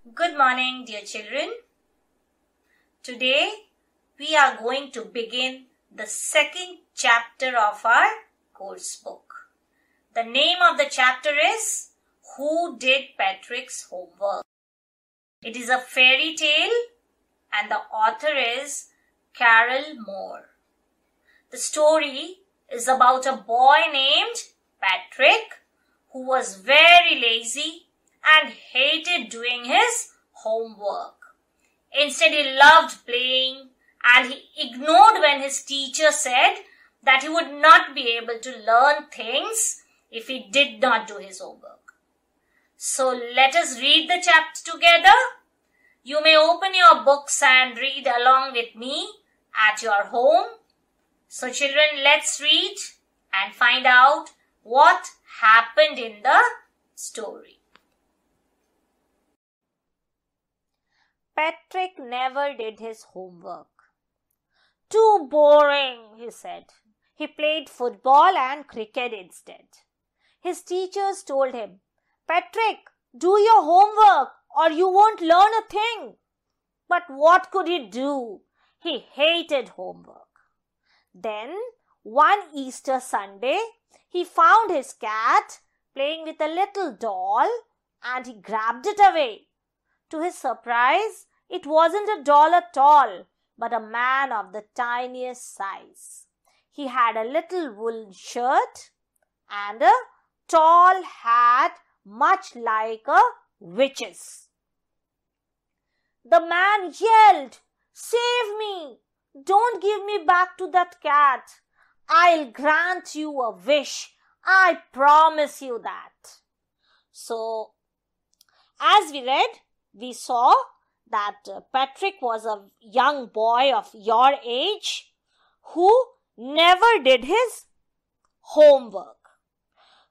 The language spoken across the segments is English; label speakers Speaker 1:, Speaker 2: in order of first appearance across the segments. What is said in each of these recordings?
Speaker 1: Good morning, dear children. Today we are going to begin the second chapter of our course book. The name of the chapter is Who Did Patrick's Homework? It is a fairy tale and the author is Carol Moore. The story is about a boy named Patrick who was very lazy and hated doing his homework. Instead, he loved playing and he ignored when his teacher said that he would not be able to learn things if he did not do his homework. So let us read the chapter together. You may open your books and read along with me at your home. So children, let's read and find out what happened in the story. Patrick never did his homework. Too boring, he said. He played football and cricket instead. His teachers told him, Patrick, do your homework or you won't learn a thing. But what could he do? He hated homework. Then, one Easter Sunday, he found his cat playing with a little doll and he grabbed it away. To his surprise, it wasn't a doll at all, but a man of the tiniest size. He had a little woolen shirt and a tall hat much like a witch's. The man yelled, Save me! Don't give me back to that cat. I'll grant you a wish. I promise you that. So, as we read, we saw that Patrick was a young boy of your age who never did his homework.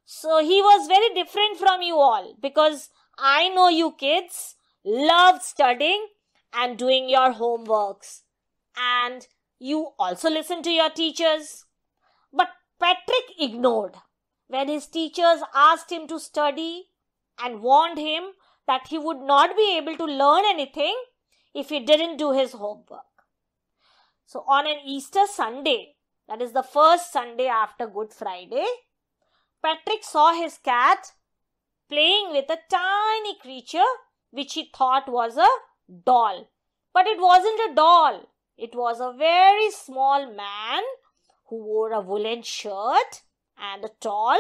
Speaker 1: So he was very different from you all because I know you kids love studying and doing your homeworks and you also listen to your teachers. But Patrick ignored when his teachers asked him to study and warned him that he would not be able to learn anything if he didn't do his homework. So on an Easter Sunday, that is the first Sunday after Good Friday, Patrick saw his cat playing with a tiny creature which he thought was a doll. But it wasn't a doll. It was a very small man who wore a woolen shirt and a tall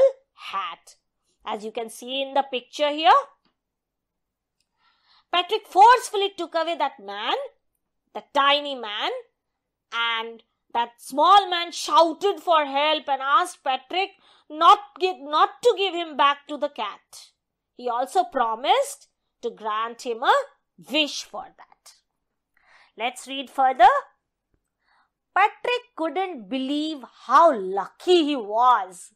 Speaker 1: hat. As you can see in the picture here, Patrick forcefully took away that man, the tiny man, and that small man shouted for help and asked Patrick not to give him back to the cat. He also promised to grant him a wish for that. Let's read further. Patrick couldn't believe how lucky he was.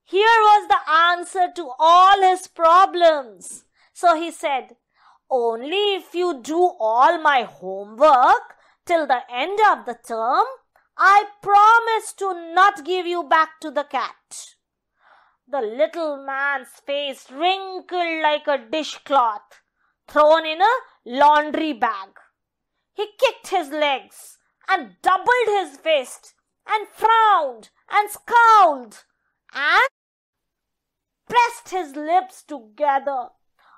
Speaker 1: Here was the answer to all his problems. So he said, Only if you do all my homework till the end of the term, I promise to not give you back to the cat. The little man's face wrinkled like a dishcloth thrown in a laundry bag. He kicked his legs and doubled his fist and frowned and scowled and pressed his lips together.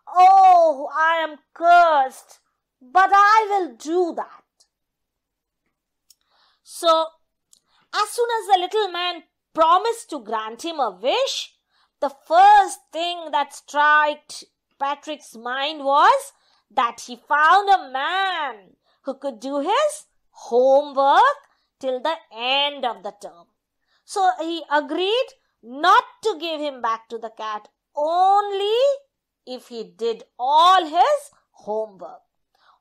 Speaker 1: Oh, I am cursed, but I will do that. So, as soon as the little man promised to grant him a wish, the first thing that struck Patrick's mind was that he found a man who could do his homework till the end of the term. So, he agreed not to give him back to the cat only if he did all his homework.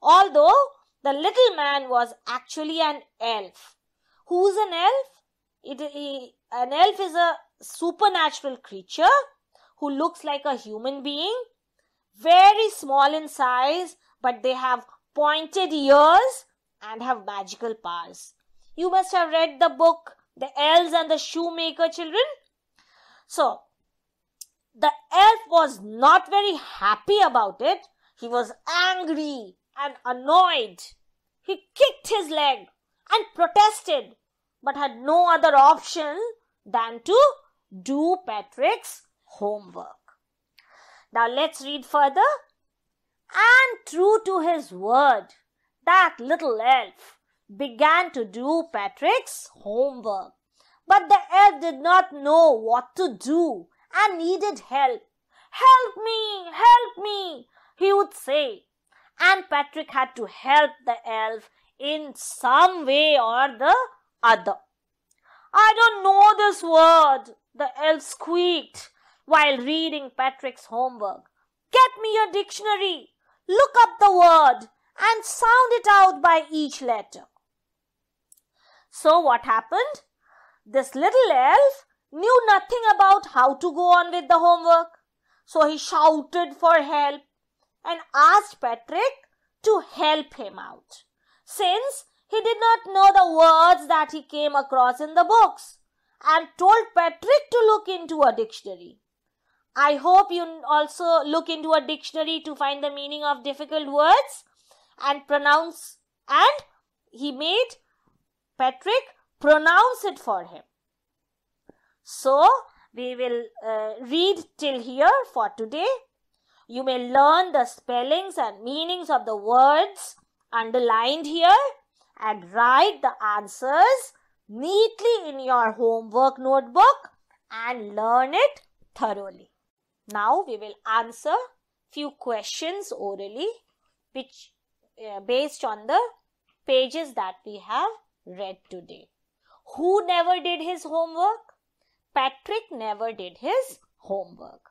Speaker 1: Although the little man was actually an elf. Who's an elf? An elf is a supernatural creature who looks like a human being, very small in size, but they have pointed ears and have magical powers. You must have read the book, The Elves and the Shoemaker, children. So, the elf was not very happy about it He was angry and annoyed. He kicked his leg and protested, but had no other option than to do Patrick's homework. Now let's read further. And true to his word, that little elf began to do Patrick's homework. But the elf did not know what to do and needed help. Help me, he would say. And Patrick had to help the elf in some way or the other. I don't know this word, the elf squeaked while reading Patrick's homework. Get me a dictionary. Look up the word and sound it out by each letter. So what happened? This little elf knew nothing about how to go on with the homework. So he shouted for help and asked Patrick to help him out, since he did not know the words that he came across in the books, and told Patrick to look into a dictionary. I hope you also look into a dictionary to find the meaning of difficult words and pronounce, and he made Patrick pronounce it for him. So, we will read till here for today. You may learn the spellings and meanings of the words underlined here and write the answers neatly in your homework notebook and learn it thoroughly. Now we will answer few questions orally which based on the pages that we have read today. Who never did his homework? Patrick never did his homework.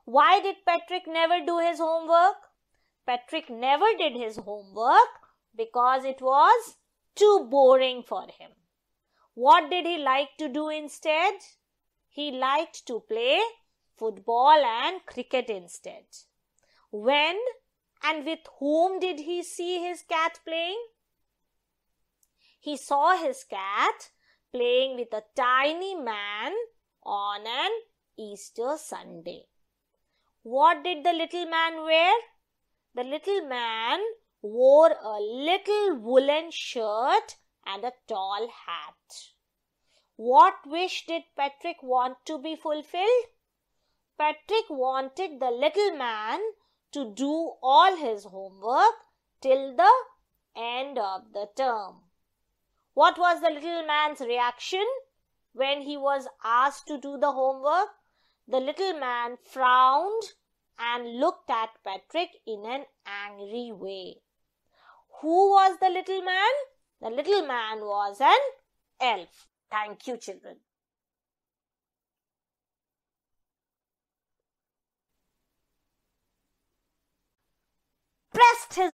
Speaker 1: Why did Patrick never do his homework? Patrick never did his homework because it was too boring for him. What did he like to do instead? He liked to play football and cricket instead. When and with whom did he see his cat playing? He saw his cat playing with a tiny man on an Easter Sunday. What did the little man wear? The little man wore a little woolen shirt and a tall hat. What wish did Patrick want to be fulfilled? Patrick wanted the little man to do all his homework till the end of the term. What was the little man's reaction when he was asked to do the homework? The little man frowned and looked at Patrick in an angry way. Who was the little man? The little man was an elf. Thank you, children. Pressed his